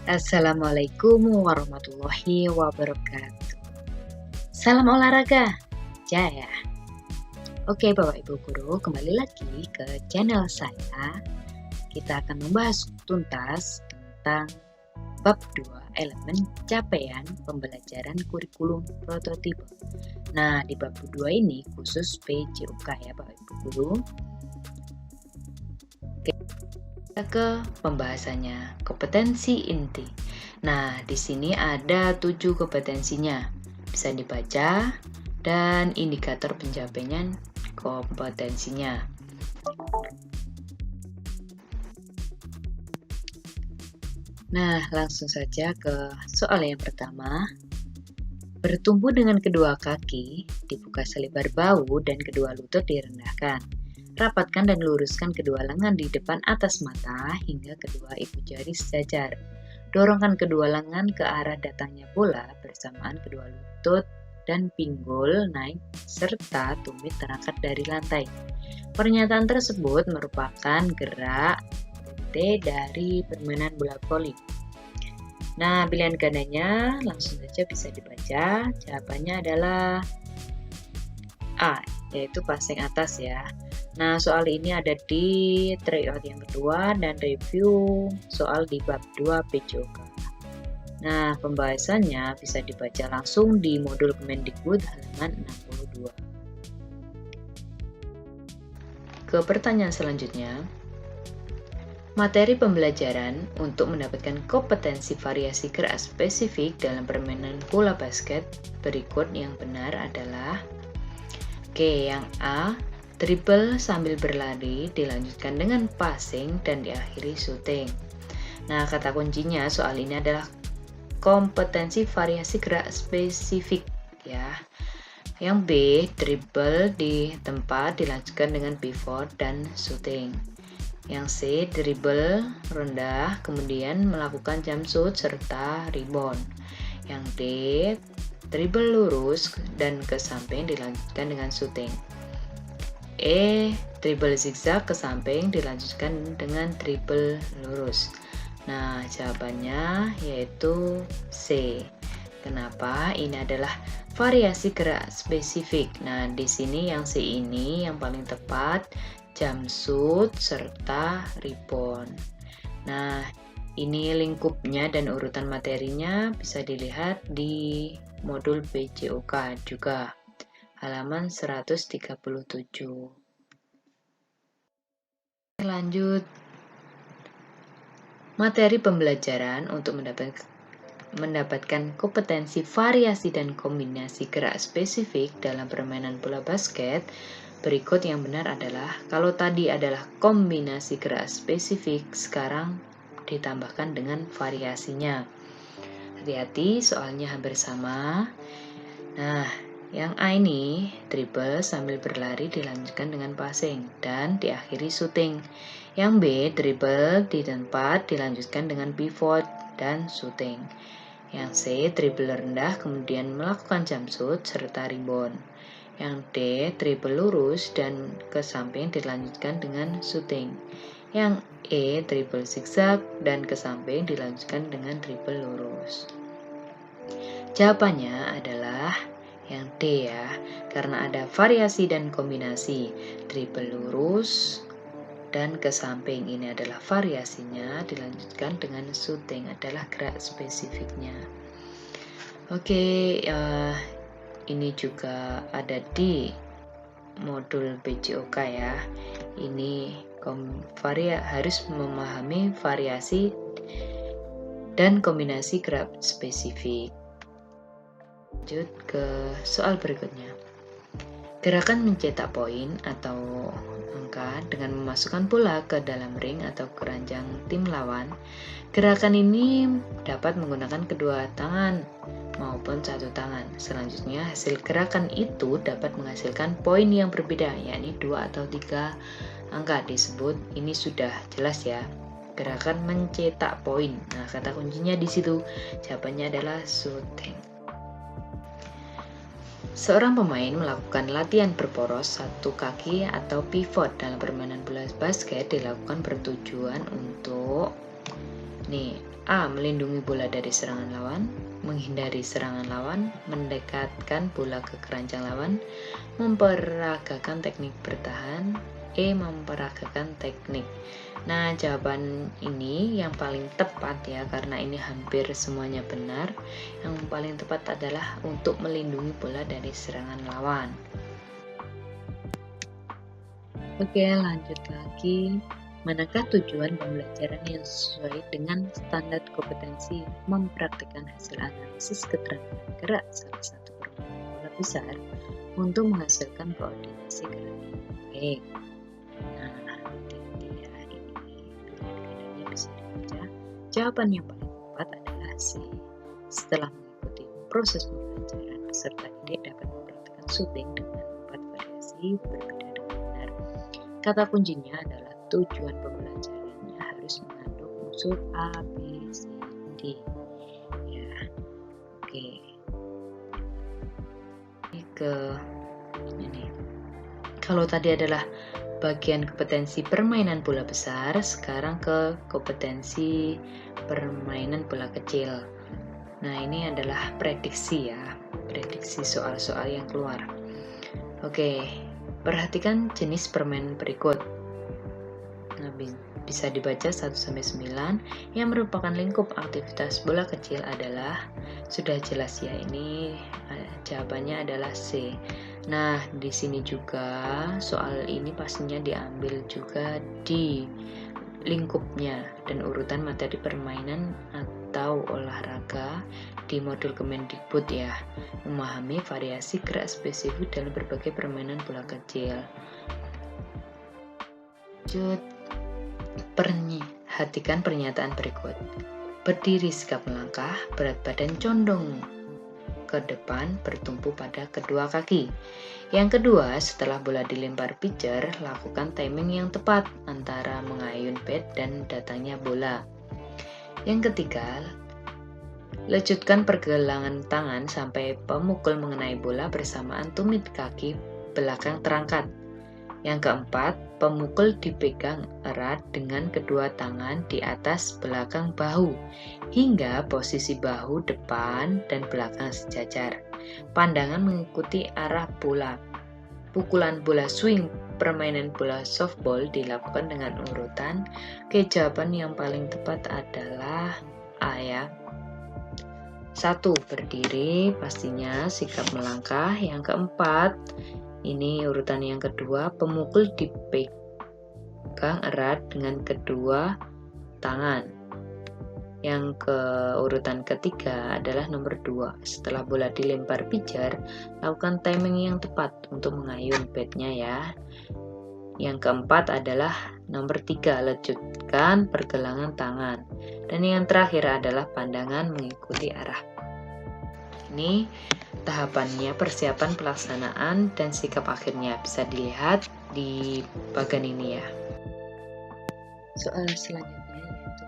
Assalamualaikum warahmatullahi wabarakatuh. Salam olahraga, Jaya. Oke Bapak Ibu Guru, kembali lagi ke channel saya. Kita akan membahas tuntas tentang bab 2 elemen capaian pembelajaran kurikulum prototipe. Nah, di bab 2 ini khusus PJOK ya Bapak Ibu Guru. Ke pembahasannya, kompetensi inti. Nah, di sini ada 7 kompetensinya. Bisa dibaca dan indikator pencapaian kompetensinya. Nah, langsung saja ke soal yang pertama. Bertumbuh dengan kedua kaki, dibuka selebar bahu dan kedua lutut direndahkan. Rapatkan dan luruskan kedua lengan di depan atas mata hingga kedua ibu jari sejajar. Dorongkan kedua lengan ke arah datangnya bola bersamaan kedua lutut dan pinggul naik serta tumit terangkat dari lantai. Pernyataan tersebut merupakan gerak dari permainan bola voli. Nah, pilihan gandanya langsung saja bisa dibaca. Jawabannya adalah A, yaitu passing atas ya. Nah, soal ini ada di tryout yang kedua dan review soal di bab 2 PJOK. Nah, pembahasannya bisa dibaca langsung di modul Kemendikbud halaman 62. Ke pertanyaan selanjutnya. Materi pembelajaran untuk mendapatkan kompetensi variasi gerak spesifik dalam permainan bola basket berikut yang benar adalah yang A, dribble sambil berlari dilanjutkan dengan passing dan diakhiri shooting. Nah, kata kuncinya soal ini adalah kompetensi variasi gerak spesifik ya. Yang B, dribble di tempat dilanjutkan dengan pivot dan shooting. Yang C, dribble rendah kemudian melakukan jump shoot serta rebound. Yang D, dribble lurus dan ke samping dilanjutkan dengan shooting. E, dribble zigzag ke samping dilanjutkan dengan dribble lurus. Nah, jawabannya yaitu C. Kenapa? Ini adalah variasi gerak spesifik. Nah, di sini yang C ini yang paling tepat, jump shoot serta rebound. Nah, ini lingkupnya dan urutan materinya bisa dilihat di modul PJOK juga, halaman 137. Lanjut, materi pembelajaran untuk mendapatkan kompetensi variasi dan kombinasi gerak spesifik dalam permainan bola basket. Berikut yang benar adalah, kalau tadi adalah kombinasi gerak spesifik, sekarang ditambahkan dengan variasinya. Hati-hati, soalnya hampir sama. Nah, yang A ini, dribble sambil berlari dilanjutkan dengan passing dan diakhiri shooting. Yang B, dribble di tempat dilanjutkan dengan pivot dan shooting. Yang C, dribble rendah kemudian melakukan jump shoot serta rebound. Yang D, dribble lurus dan ke samping dilanjutkan dengan shooting. Yang E, dribble zigzag dan ke samping dilanjutkan dengan dribble lurus. Jawabannya adalah yang D ya, karena ada variasi dan kombinasi. Dribble lurus dan ke samping ini adalah variasinya, dilanjutkan dengan shooting adalah gerak spesifiknya. Oke, ini juga ada di modul PJOK ya. Ini harus memahami variasi dan kombinasi gerak spesifik. Lanjut ke soal berikutnya. Gerakan mencetak poin atau angka dengan memasukkan bola ke dalam ring atau keranjang tim lawan. Gerakan ini dapat menggunakan kedua tangan maupun satu tangan. Selanjutnya, hasil gerakan itu dapat menghasilkan poin yang berbeda, yakni 2 atau 3 angka. Disebut ini sudah jelas ya. Gerakan mencetak poin. Nah, kata kuncinya di situ. Jawabannya adalah shooting. Seorang pemain melakukan latihan berporos satu kaki atau pivot dalam permainan bola basket dilakukan bertujuan untuk Nih, A. Melindungi bola dari serangan lawan, menghindari serangan lawan, mendekatkan bola ke keranjang lawan, memperagakan teknik bertahan, E. Memperagakan teknik. Nah, jawaban ini yang paling tepat ya, karena ini hampir semuanya benar. Yang paling tepat adalah untuk melindungi bola dari serangan lawan. Oke, lanjut lagi. Manakah tujuan pembelajaran yang sesuai dengan standar kompetensi mempraktikkan hasil analisis keterampilan gerak salah satu permainan bola besar untuk menghasilkan koordinasi gerak yang baik? Nah, hati-hati ya, ini pilihan gandanya bisa dibaca. Jawaban yang paling tepat adalah C. Setelah mengikuti proses pembelajaran, peserta didik dapat mempraktikkan shooting dengan 4 variasi berbeda dengan benar. Kata kuncinya adalah tujuan pembelajarannya harus mengandung unsur A, B, C, D. Ya, oke. Ini ke ini. Kalau tadi adalah bagian kompetensi permainan bola besar, sekarang ke kompetensi permainan bola kecil. Nah, ini adalah prediksi ya, prediksi soal-soal yang keluar. Oke, perhatikan jenis permainan berikut. Nah, bisa dibaca 1-9 yang merupakan lingkup aktivitas bola kecil adalah, sudah jelas ya, ini jawabannya adalah C. Nah, di sini juga soal ini pastinya diambil juga di lingkupnya dan urutan materi permainan atau olahraga di modul Kemendikbud ya, memahami variasi gerak spesifik dalam berbagai permainan bola kecil. Lanjut, perhatikan pernyataan berikut. Berdiri sigap melangkah, berat badan condong ke depan, bertumpu pada kedua kaki. Yang kedua, setelah bola dilempar pitcher, lakukan timing yang tepat antara mengayun bat dan datangnya bola. Yang ketiga, lejutkan pergelangan tangan sampai pemukul mengenai bola bersamaan tumit kaki belakang terangkat. Yang keempat, pemukul dipegang erat dengan kedua tangan di atas belakang bahu hingga posisi bahu depan dan belakang sejajar. Pandangan mengikuti arah bola. Pukulan bola swing permainan bola softball dilakukan dengan urutan. Oke, jawaban yang paling tepat adalah A ya. 1. Berdiri, pastinya sikap melangkah. Yang keempat, ini urutan yang kedua, pemukul dipegang erat dengan kedua tangan. Yang urutan ketiga adalah nomor 2. Setelah bola dilempar pitcher, lakukan timing yang tepat untuk mengayun batnya ya. Yang keempat adalah nomor 3, lejutkan pergelangan tangan. Dan yang terakhir adalah pandangan mengikuti arah. Ini tahapannya, persiapan, pelaksanaan, dan sikap akhirnya bisa dilihat di bagian ini ya. Soal selanjutnya yaitu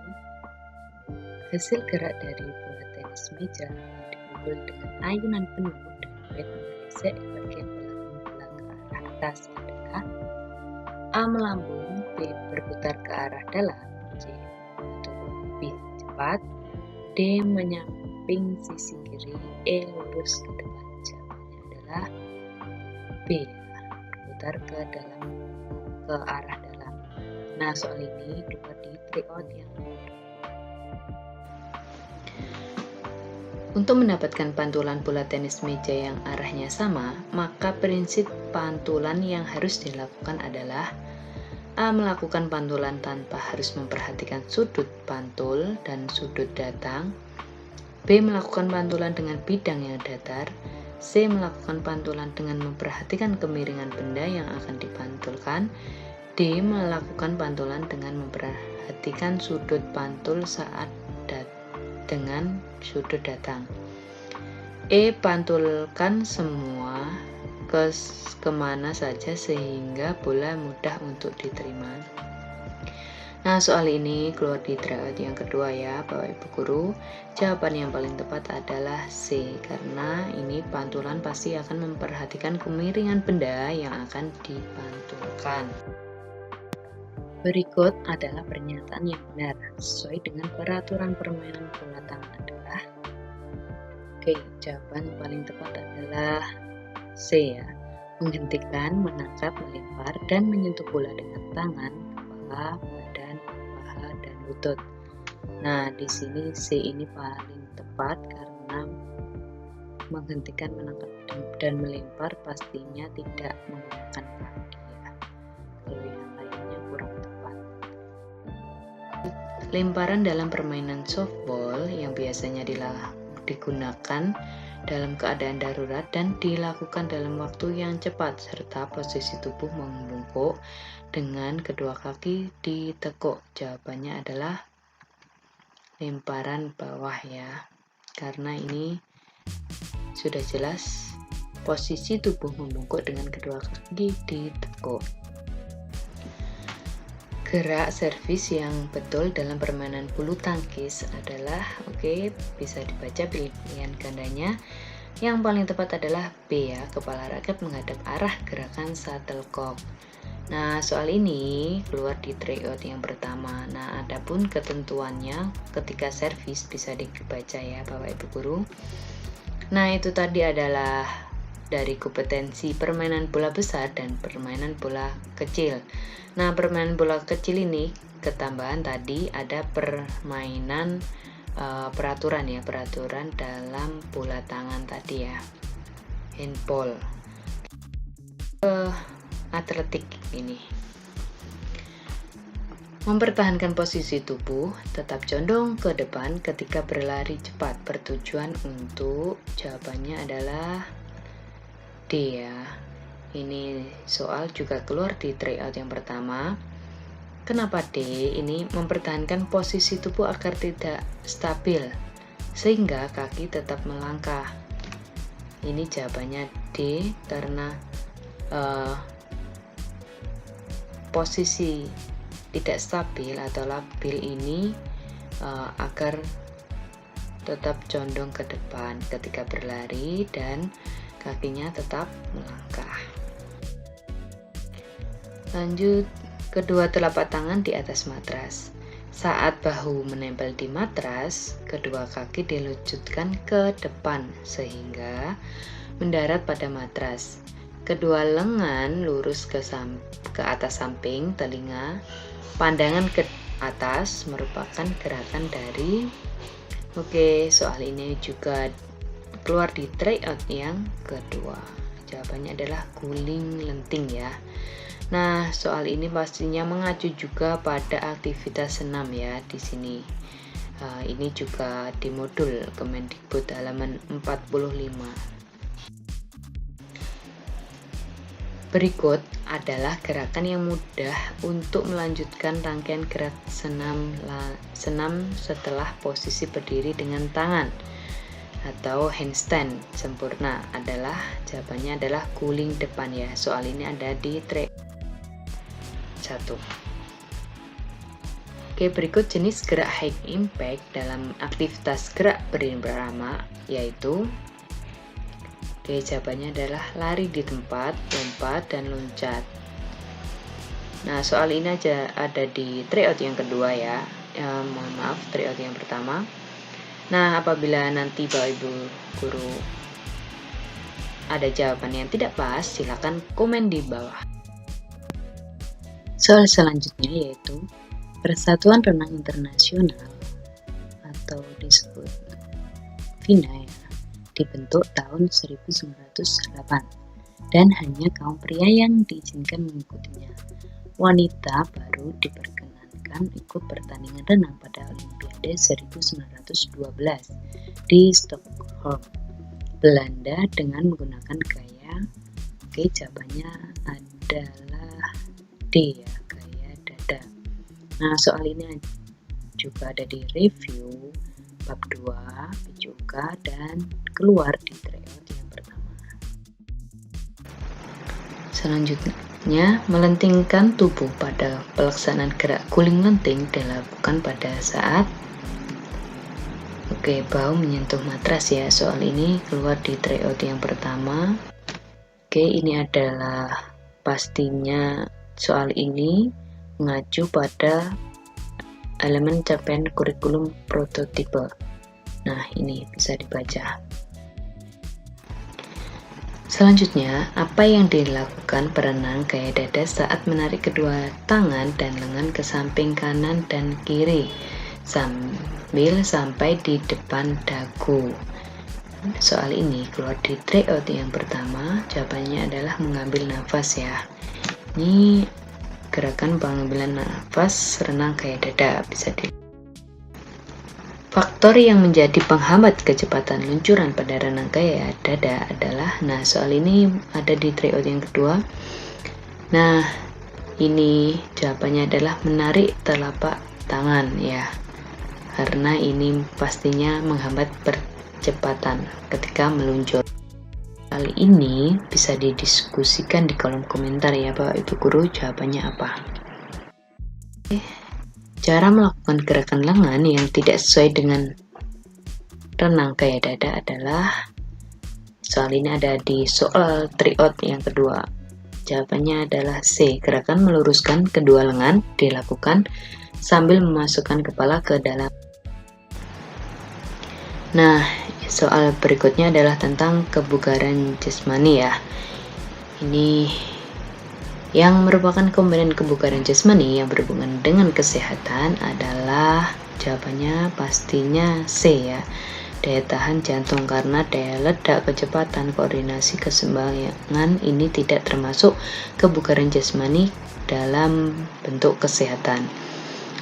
hasil gerak dari bola tenis meja yang dipukul dengan ayunan penuh dan bat menggesek bagian belakang bola ke arah atas adalah A. Melambung, B. Berputar ke arah dalam, C. Turun lebih cepat, D. Menyamping sisi kiri, E. Lurus ke depan. Jawabannya adalah B. Berputar ke arah dalam. Nah, soal ini coba di tryout yang untuk mendapatkan pantulan bola tenis meja yang arahnya sama, maka prinsip pantulan yang harus dilakukan adalah A. Melakukan pantulan tanpa harus memperhatikan sudut pantul dan sudut datang, B. Melakukan pantulan dengan bidang yang datar, C. Melakukan pantulan dengan memperhatikan kemiringan benda yang akan dipantulkan, D. Melakukan pantulan dengan memperhatikan sudut pantul saat dengan sudut datang. E. Pantulkan semua kemana saja sehingga bola mudah untuk diterima. Nah, soal ini keluar di tryout yang kedua ya Bapak Ibu Guru. Jawaban yang paling tepat adalah C, karena ini pantulan pasti akan memperhatikan kemiringan benda yang akan dipantulkan. Berikut adalah pernyataan yang benar sesuai dengan peraturan permainan bola tangan adalah. Oke, jawaban paling tepat adalah C ya. Menghentikan, menangkap, melempar, dan menyentuh bola dengan tangan, kepala, badan, paha, dan lutut. Nah, di sini C ini paling tepat karena menghentikan, menangkap, dan melempar pastinya tidak menggunakan kaki ya. Kalau yang lainnya kurang tepat. Lemparan dalam permainan softball yang biasanya digunakan dalam keadaan darurat dan dilakukan dalam waktu yang cepat serta posisi tubuh membungkuk dengan kedua kaki ditekuk. Jawabannya adalah lemparan bawah ya, karena ini sudah jelas posisi tubuh membungkuk dengan kedua kaki ditekuk. Gerak servis yang betul dalam permainan bulu tangkis adalah, bisa dibaca pilihan gandanya. Yang paling tepat adalah B ya, kepala raket menghadap arah gerakan shuttlecock. Nah, soal ini keluar di tryout yang pertama. Nah, adapun ketentuannya ketika servis bisa dibaca ya Bapak Ibu Guru. Nah, itu tadi adalah dari kompetensi permainan bola besar dan permainan bola kecil. Nah, permainan bola kecil ini ketambahan tadi ada permainan peraturan dalam bola tangan tadi ya, handball. Atletik ini mempertahankan posisi tubuh, tetap condong ke depan ketika berlari cepat, bertujuan untuk, jawabannya adalah D ya. Ini soal juga keluar di tryout yang pertama. Kenapa D? Ini mempertahankan posisi tubuh agar tidak stabil sehingga kaki tetap melangkah. Ini jawabannya D karena posisi tidak stabil atau labil ini agar tetap condong ke depan ketika berlari dan kakinya tetap melangkah. Lanjut, kedua telapak tangan di atas matras. Saat bahu menempel di matras, kedua kaki diluncurkan ke depan sehingga mendarat pada matras. Kedua lengan lurus ke atas samping telinga. Pandangan ke atas merupakan gerakan dari. Soal ini juga keluar di tryout yang kedua. Jawabannya adalah guling lenting ya. Nah, soal ini pastinya mengacu juga pada aktivitas senam ya di sini. Ini juga di modul Kemendikbud halaman 45. Berikut adalah gerakan yang mudah untuk melanjutkan rangkaian gerak senam setelah posisi berdiri dengan tangan atau handstand sempurna. Jawabannya adalah guling depan ya. Soal ini ada di track 1. Berikut jenis gerak high impact dalam aktivitas gerak berirama yaitu. Jawabannya adalah lari di tempat, lompat, dan loncat. Nah, soal ini aja ada di tryout yang kedua ya. Mohon maaf, tryout yang pertama. Nah, apabila nanti Bapak Ibu Guru ada jawaban yang tidak pas, silakan komen di bawah. Soal selanjutnya yaitu Persatuan Renang Internasional atau disebut FINA ya, dibentuk tahun 1908 dan hanya kaum pria yang diizinkan mengikutinya. Wanita baru diperkenankan ikut pertandingan renang pada Olimpiade 1912 di Stockholm, Belanda dengan menggunakan gaya. Jawabannya adalah D ya, gaya dada. Nah, soal ini juga ada di review bab 2 juga dan keluar di tryout yang pertama. Selanjutnya, melentingkan tubuh pada pelaksanaan gerak guling lenting dilakukan pada saat bahu menyentuh matras ya. Soal ini keluar di tryout yang pertama. Ini adalah pastinya soal ini mengacu pada elemen capaian kurikulum prototipe. Nah, ini bisa dibaca. Selanjutnya, apa yang dilakukan perenang gaya dada saat menarik kedua tangan dan lengan ke samping kanan dan kiri sambil sampai di depan dagu? Soal ini keluar di tryout yang pertama, jawabannya adalah mengambil nafas ya. Ini gerakan pengambilan nafas renang gaya dada bisa di. Faktor yang menjadi penghambat kecepatan luncuran pada renang gaya dada adalah, nah soal ini ada di tryout yang kedua. Nah, ini jawabannya adalah menarik telapak tangan ya. Karena ini pastinya menghambat percepatan ketika meluncur. Hal ini bisa didiskusikan di kolom komentar ya Bapak Ibu Guru, jawabannya apa. Cara melakukan gerakan lengan yang tidak sesuai dengan renang gaya dada adalah, soal ini ada di soal tryout yang kedua. Jawabannya adalah C. Gerakan meluruskan kedua lengan dilakukan sambil memasukkan kepala ke dalam. Nah, soal berikutnya adalah tentang kebugaran jasmani ya. Ini yang merupakan komponen kebugaran jasmani yang berhubungan dengan kesehatan adalah, jawabannya pastinya C ya. Daya tahan jantung, karena daya ledak, kecepatan, koordinasi, keseimbangan ini tidak termasuk kebugaran jasmani dalam bentuk kesehatan.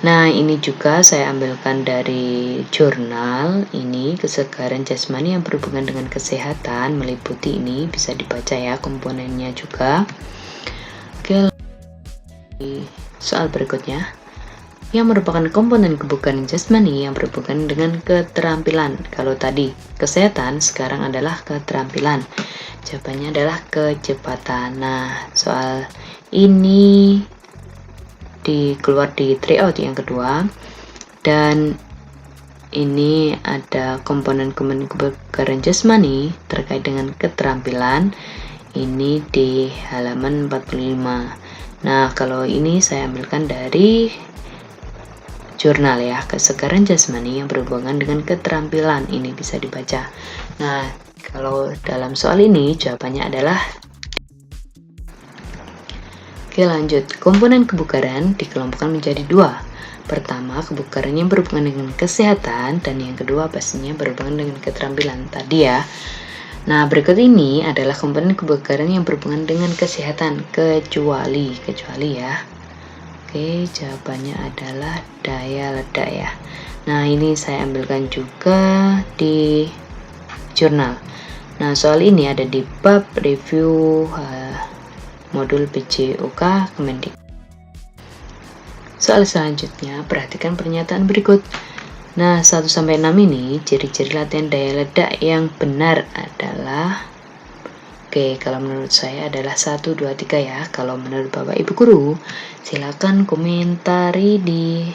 Nah, ini juga saya ambilkan dari jurnal. Ini kesegaran jasmani yang berhubungan dengan kesehatan meliputi ini, bisa dibaca ya komponennya juga. Oke, soal berikutnya yang merupakan komponen kebugaran jasmani yang berhubungan dengan keterampilan. Kalau tadi kesehatan, sekarang adalah keterampilan. Jawabannya adalah kecepatan. Nah, soal ini keluar di tryout yang kedua, dan ini ada komponen-komponen kebugaran jasmani terkait dengan keterampilan. Ini di halaman 45. Nah, kalau ini saya ambilkan dari jurnal ya, kesegaran jasmani yang berhubungan dengan keterampilan, ini bisa dibaca. Nah, kalau dalam soal ini jawabannya adalah. Oke, lanjut. Komponen kebugaran dikelompokkan menjadi dua. Pertama, kebugaran yang berhubungan dengan kesehatan, dan yang kedua pastinya berhubungan dengan keterampilan tadi ya. Nah, berikut ini adalah komponen kebugaran yang berhubungan dengan kesehatan, kecuali ya. Oke, jawabannya adalah daya ledak ya. Nah, ini saya ambilkan juga di jurnal. Nah, soal ini ada di bab review modul PJOK Kemendikbud. Soal selanjutnya, perhatikan pernyataan berikut. Nah, 1-6 ini ciri-ciri latihan daya ledak yang benar adalah, oke, kalau menurut saya adalah 1, 2, 3 ya. Kalau menurut Bapak Ibu Guru, silakan komentari di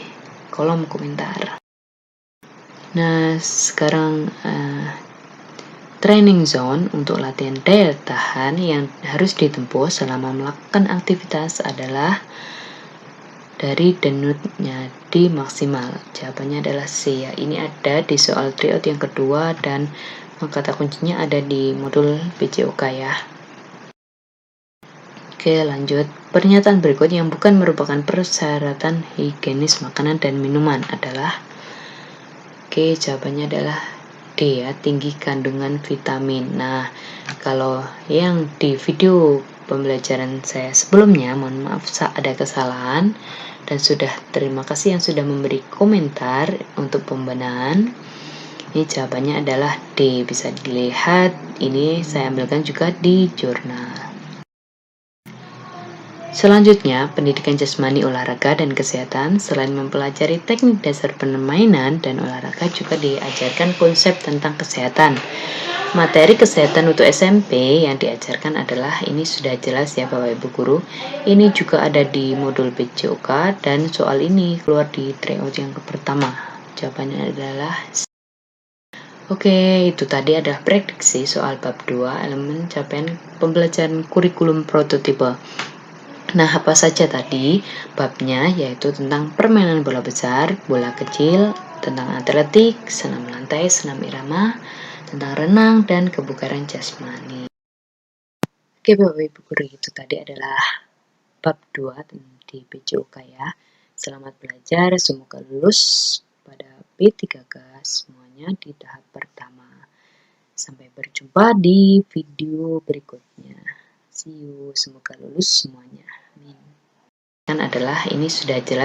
kolom komentar. Nah, sekarang training zone untuk latihan daya tahan yang harus ditempuh selama melakukan aktivitas adalah dari denutnya di maksimal. Jawabannya adalah C ya. Ini ada di soal tryout yang kedua, dan kata kuncinya ada di modul PJOK ya. Oke, lanjut. Pernyataan berikut yang bukan merupakan persyaratan higienis makanan dan minuman adalah, oke, jawabannya adalah D ya, tinggi kandungan vitamin. Nah, kalau yang di video pembelajaran saya sebelumnya, mohon maaf ada kesalahan, dan terima kasih yang sudah memberi komentar untuk pembenahan. Ini jawabannya adalah D, bisa dilihat. Ini saya ambilkan juga di jurnal. Selanjutnya, pendidikan jasmani, olahraga, dan kesehatan. Selain mempelajari teknik dasar permainan dan olahraga, juga diajarkan konsep tentang kesehatan. Materi kesehatan untuk SMP yang diajarkan adalah, ini sudah jelas ya Bapak Ibu Guru. Ini juga ada di modul PJOK, dan soal ini keluar di tryout yang pertama. Jawabannya adalah C. Oke, itu tadi adalah prediksi soal bab 2 elemen capaian pembelajaran kurikulum prototipe. Nah, apa saja tadi babnya, yaitu tentang permainan bola besar, bola kecil, tentang atletik, senam lantai, senam irama, tentang renang, dan kebugaran jasmani. Oke, Bapak Ibu Guru, itu tadi adalah bab 2 di PJOK ya. Selamat belajar, semoga lulus pada P3K semuanya di tahap pertama. Sampai berjumpa di video berikutnya. See you, semoga lulus semuanya. Amin. Kan adalah ini sudah jelas